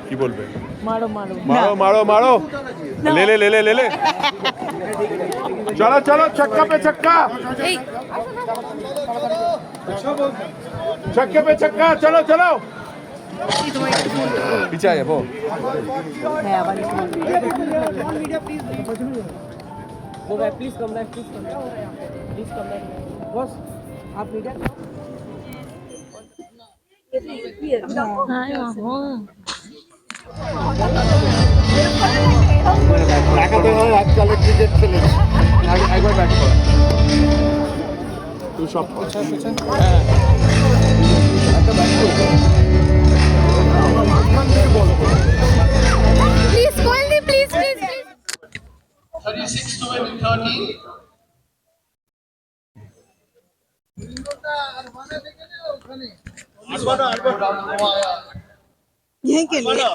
কি বলবে? मारो मारो मारो मारो मारो ले ले ले ले ले ले चलो चलो छक्का पे छक्का छक्के पे छक्का चलो चलो पीछे आए वो प्लीज कम बैक बॉस आप मीडिया আজকাল ক্রিকেট খেলেছি একবার ব্যাট কর তুই সব হ্যাঁ প্লিজ কোয়েলদি প্লিজ প্লিজ 36 to 30 यहीं के लिए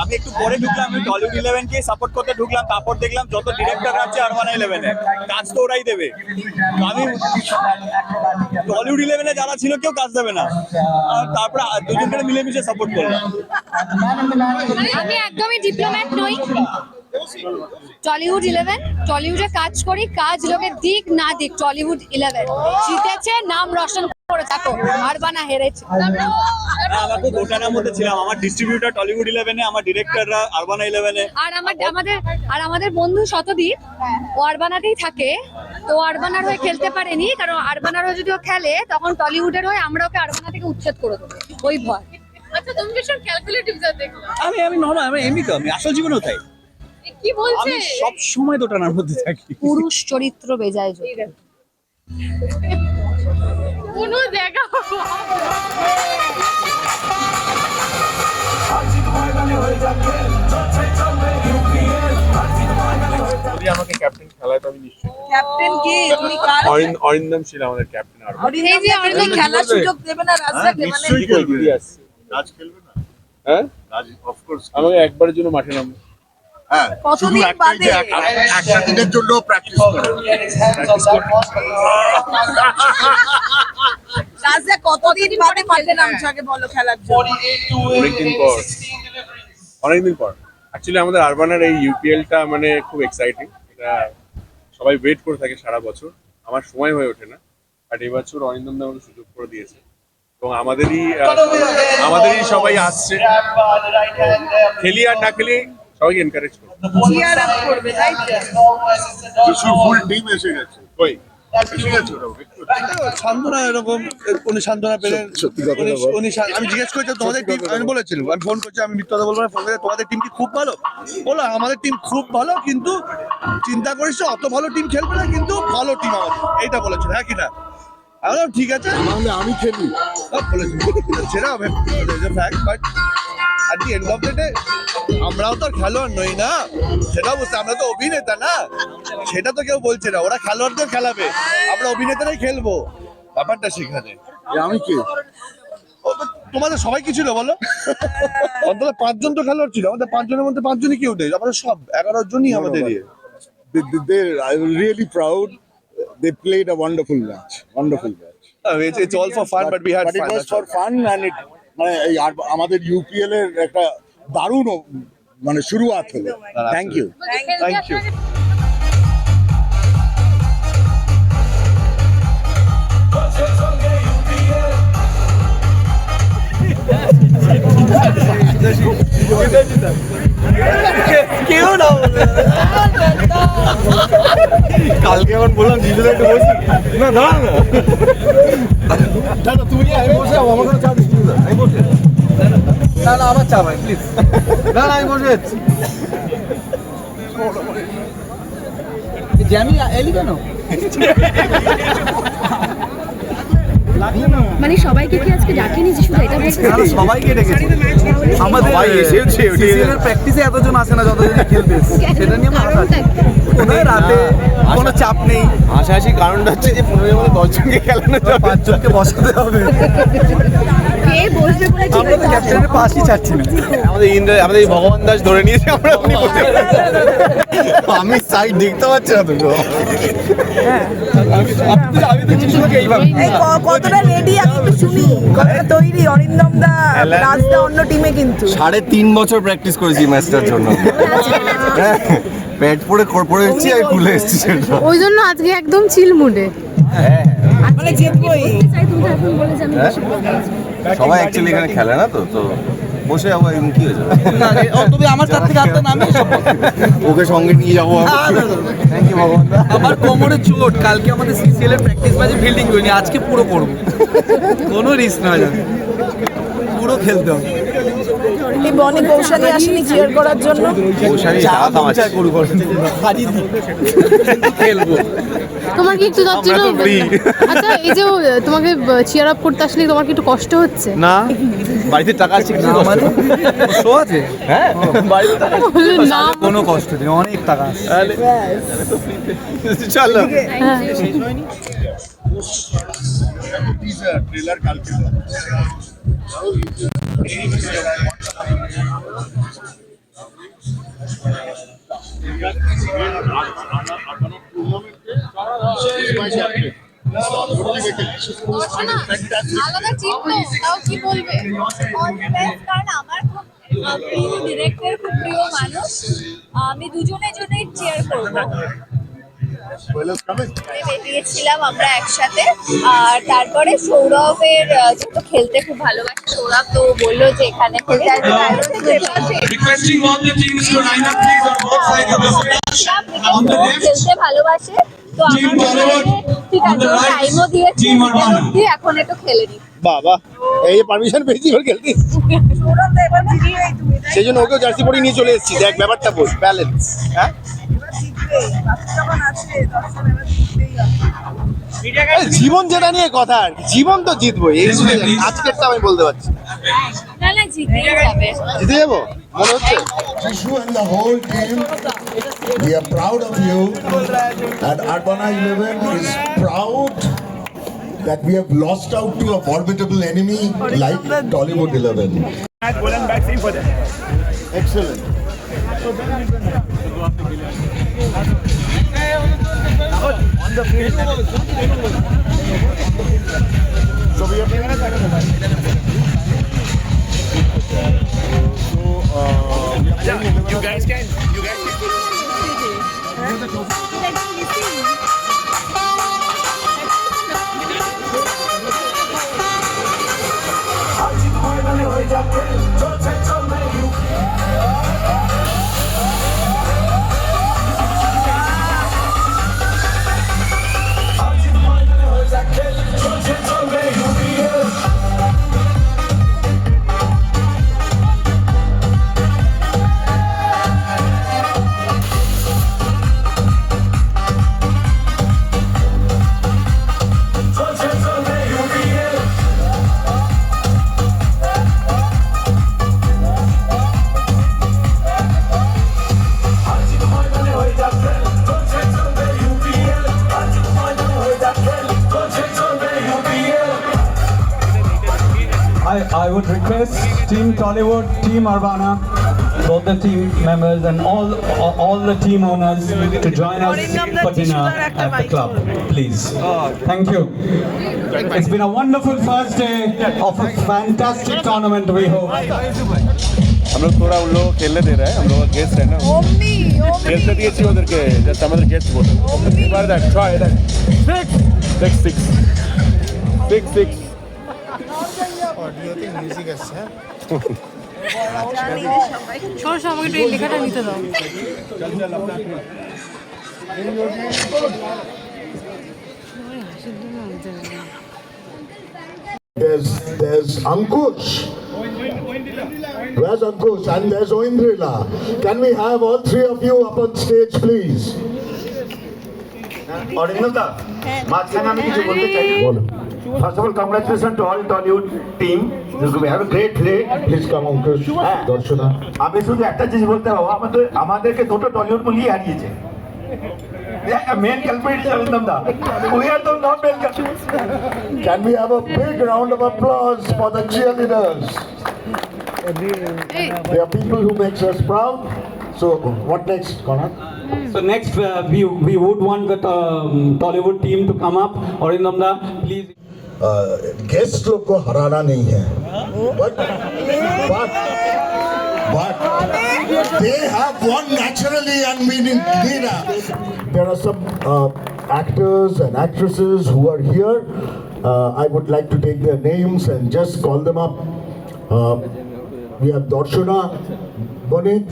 আমি একটু পরে ঢুকলাম, আমি টলিউড 11 কে সাপোর্ট করতে ঢুকলাম, তারপর দেখলাম যত ডিরেক্টর আছে আরবান 11 এ কাজ তো ওরাই দেবে। আমি টলিউড 11 এ যারা ছিল কেউ কাজ দেবে না, আর তারপর দুজন মিলে মিলেমিশে সাপোর্ট করলাম। আমি একদমই ডিপ্লোম্যাট নই। টলিউড 11 টলিউডে কাজ করি, কাজ লোকের দিক না দিক, টলিউড 11 জিতেছে, নাম রোশন করে থাকো, আরবানা হেরেছে। আমার তো দোটানার মধ্যে ছিলাম, আমার ডিস্ট্রিবিউটর টলিউড 11 এ, আমার ডিরেক্টররা আরবানা 11 এ। আর আমাদের বন্ধু শতদীপ ও আরবানাতেই থাকে, তো আরবানার হয়ে খেলতে পারেনি, কারণ আরবানার হয়ে যদি ও খেলে তখন টলিউডের হয়ে আমরা ওকে আরবানা থেকে উচ্ছেদ করে দেবো, ওই ভয়। আচ্ছা তুমি ভীষণ ক্যালকুলেটিভ যা দেখো। আমি নর্মাল, আমি এমনি তো, আমি আসল জীবনেও তাই। কি বলছে? আমি সব সময় দোটানার মধ্যে থাকি। পুরুষ চরিত্র বেজায় যদি কোনো জায়গা যদি আমাকে ক্যাপ্টেন খেলায় তো আমি নিশ্চয়ই ক্যাপ্টেন কে তুমি কার অরিন্দম ছিল আমাদের ক্যাপ্টেন আর এই যে অরিন্দম খেলার সুযোগ দেবে না রাজদাকে, মানে নিশ্চয়ই খেলবে। রাজ খেলবে না? হ্যাঁ রাজ অফ কোর্স। আমাকে একবারের জন্য মাঠে নামবে। হ্যাঁ, কতদিন বাদে একটা দিনের জন্য প্র্যাকটিস করে। রাজদা কতদিন বাদে মাঠে নামছো আগে বলো খেলার জন্য? অনেকদিন পর অ্যাকচুয়ালি আমাদের আরবানার এই ইউপিএলটা মানে খুব এক্সাইটিং, এটা সবাই ওয়েট করে থাকে সারা বছর, আমার সময় হয়ে ওঠে না, বাট এবছর অরিন্দম দা আমাদের সুযোগ করে দিয়েছে এবং আমাদেরই সবাই আসছে, খেলি আর না খেলি সবাইকে এনকারেজ করবে। চিয়ার আপ করবে, তাই তো? যিশুর ফুল টিম এসে গেছে। কই এসে গেছে ওরা? সান্ত্বনা এরকম উনি সান্ত্বনা পেলেন। সত্যি কথা বল। আমি জিজ্ঞেস করছি তোমাদের টিম, আমি বলেছিলাম, আমি ফোন করছি, আমি মিথ্যা কথা বলবো না, ফোন করে তোমাদের টিম কি খুব ভালো? বলো আমাদের টিম খুব ভালো, কিন্তু চিন্তা করিস অত ভালো টিম খেলবে না, কিন্তু ভালো টিম আমাদের, এইটা বলেছিল, হ্যাঁ কিনা? আমি বললাম ঠিক আছে, তাহলে আমি খেলি। বলেছি সেটা fact, but at the end of the day আমরাও তো আর খেলোয়াড় নই না, সেটাও বুঝতে, আমরা তো অভিনেতা না, সেটা তো কেউ বলছে না, ওরা খেলোয়াড়দের খেলাবে, আমরা অভিনেতারাই খেলবো, ব্যাপারটা সেখানে। আমি কে? তোমাদের সবাই কি ছিল বলো? অন্তত 5 জন তো খেলোয়াড় ছিল, আমাদের 5 জনের মধ্যে 5 জনই কেউ নেই, আমাদের সব 11 জনই আমাদের। I was really proud. They played a wonderful match. It's all for fun, but we had But it fun. was for fun and it মানে এই আমাদের ইউপিএল এর একটা দারুণ মানে শুরুয়াত হলো। Thank you. Thank you. কেউ না কালকে এখন বললাম জিজুদা একটু বসি না, দাঁড়া না দাদা তুমি আমি বসে আমার কোনো চা দিচ্ছি না, আমি বসে না না আমার চা ভাই প্লিজ, না না আমি বসে যাচ্ছি। জ্যামি এলি কেন? মানে সবাইকে কি আজকে ডাকেনি যে শুধু এটা বলতে সবাইকে ডেকেছি আমাদের সিসিএলের প্র্যাকটিসে এতজন আসে না যতজন খেলতে এসেছে। সেটা নিয়ে আমরা কোনো রাতে কোনো চাপ নেই। হাসাহাসি কারণটা হচ্ছে যে 15 বলে 10 জনকে খেলানো যাবে, 5 জনকে বসাতে হবে। কে বসবে বলে ঠিক আমরা তো ক্যাপ্টেনের পাশই ছাড়ছি না। আমাদের ভগবান দাস ধরে নিয়েছে, আমরা উনি বসে আমি সাইড দেখতে পাচ্ছি না তো। আমি তো জিনিসগুলোকে এইভাবে এই কতটা রেডি আমি একটু শুনি, কতটা তৈরি অরিন্দম দা, রাজদা অন্য টিমে কিন্তু 3.5 বছর প্র্যাকটিস করেছি ম্যাচটার জন্য। পেট পরে পরে এসেছি আর খুলে এসেছি সেটা। ওই জন্য আজকে একদম চিল মুডে। মানে জিতবই। চাই তুমি এখন বলে যে আমি বেশি সবাই অ্যাকচুয়ালি এখানে খেলে না তো, তো বসে যাবো, এখন কি হয়েছে? তুমি আমার তার থেকে হাতটা নামিয়ে সব ওকে সঙ্গে নিয়ে যাবো। থ্যাংক ইউ ভগবান দা। আমার কোমরে চোট, কালকে আমাদের সিসিএল এর প্র্যাকটিস ম্যাচে ফিল্ডিং করিনি, আজকে পুরো করবো, কোনো রিস্ক না যাবে, পুরো খেলতে হবে। এই বনি কৌশলী আসেনি চিয়ার করার জন্য। খেলবো। তোমার কি একটু যাচ্ছিল? আচ্ছা এই যে তোমাকে চিয়ার আপ করতে আসলে তোমার কি একটু কষ্ট হচ্ছে? না, বাড়িতে টাকা আছে, কিছু কষ্ট মানে শো আছে, হ্যাঁ বাড়িতে টাকা না কোনো কষ্ট নেই, অনেক টাকা আছে। চলো। ট্রেলার কালকে আলাদা চিন্তা তাও কি বলবে? কারণ আমার খুব প্রিয় ডিরেক্টর, খুব প্রিয় মানুষ, আমি দুজনের জন্যই চেয়ার করবো। বেরিয়েছিলাম আমরা একসাথে, আর তারপরে সৌরভের যেহেতু খেলতে খুব ভালোবাসে, সৌরভ তো বললো যে এখানে খেলতে Requesting all the teams to line up please on both sides of the stage. On the left, খেলতে ভালোবাসে তো Team আমার মনে হয় যে ঠিক on আছে, the right, টাইমও দিয়েছি, Team Armana. এখন একটু খেলে নি। বাবা, এই পারমিশন পেয়েছি ওর খেলতে, সৌরভ দা এবার জিতবেই তুমি, তাই? সেই জন্য ওকেও জার্সি পরে নিয়ে চলে এসেছি। দেখ ব্যাপারটা বল, ব্যালেন্স। হ্যাঁ, এবার জিতবেই, বাকি যখন আছে দর্শন এবার জিতবেই হবে। জীবন যেটা নিয়ে কথা, আর কি, জীবন তো জিতবো। এই আজকেরটা আমি বলতে পারছি, না না, জিতেই যাবে। জিতে যাবো মনে হচ্ছে। Jishu and the whole team, we are proud of you, and Arbana 11 is proud that we have lost out to a formidable enemy like Tollywood 11. Excellent. So we have I would request Team Tollywood, Team Arbana, both the team members and all the team owners to join us for dinner at the club, please. Thank you. It's been a wonderful first day of a fantastic tournament, we hope. हम लोग थोड़ा उन लोगों को खेलने दे रहे हैं, हम लोग गेस्ट है ना, ওমনি खेलते दिए उधर के जस्ट हमारे गेस्ट बोल बार दैट ट्राई दैट 6 সমস্যা, আমাকে একটু এই লেখাটা নিতে দাও। There's Ankush. Where's Ankush? And there's Oindrila. Can we have all three of you up on stage, please? Arindam দা, মাঝখানে আমি কিছু বলতে চাই। বলো। First of all, congratulations to all Tollywood team. We have a great play. Please come, Ankush. Darshana. আমি শুধু একটা জিনিস বলতে পারবো, আমাদেরকে দুটো টলিউড মুভিই হারিয়েছে। মেন কালপ্রিট অরিন্দম দা। We are the not main culprits. Can we have a big round of applause for the cheerleaders? They are people who makes us proud. So, what next, Conrad? So next, we would want the Tollywood team to come up. Arindam da, please. Guest लोग को हराना नहीं है but they have won naturally and we need there are some actors and actresses who are here. I would like to take their names and just call them up. We have Darshana Bonik,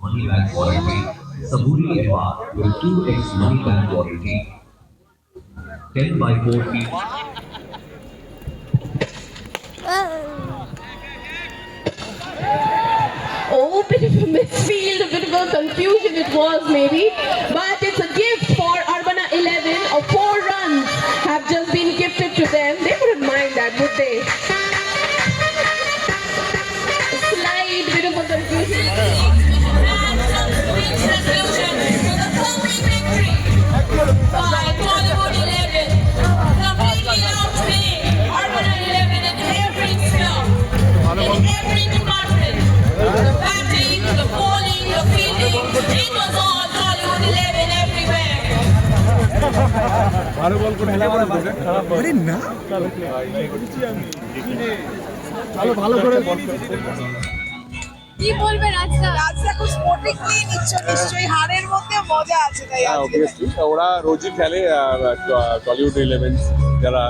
money back warranty. Saburi FR with 2x money back warranty. 10x4 feet. Oh, bit of a misfield, a bit of a confusion it was maybe. But it's a gift for Urbana 11 of 4 runs have just been gifted to them. They wouldn't mind that, would they? A slight bit of a confusion. By Tollywood 11, completely outplaying Urbana 11 in every sphere, in every department. The batting, the bowling, the fielding, it was all Tollywood 11 everywhere. কি বলবে রাজদা? রাজদা খুব sportingly নিশ্চয়ই হারের মধ্যে মজা আছে তাই আজকে। অবভিয়াসলি ওরা রোজই খেলে টলিউড 11 যারা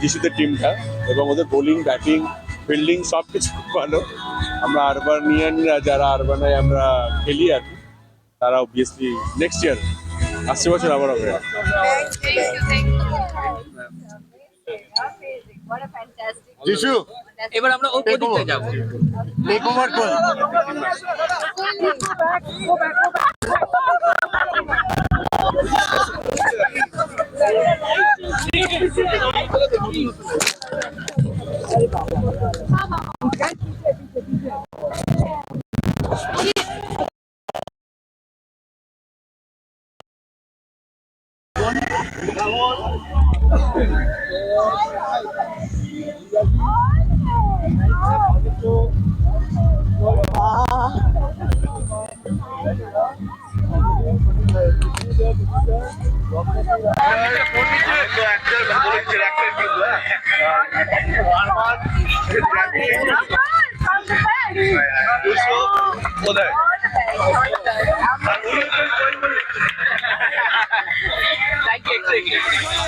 যিশুদের টিমটা, এবং ওদের বোলিং, ব্যাটিং, ফিল্ডিং সব কিছু খুব ভালো। আমরা আরবানিয়ানরা যারা আরবানায় আমরা খেলি আর কি, তারা অবভিয়াসলি নেক্সট ইয়ার আসছে বছর আবার হবে। যিশু এবার আমরা ওদিকে যাব। টেক ওভার কর। Thank you.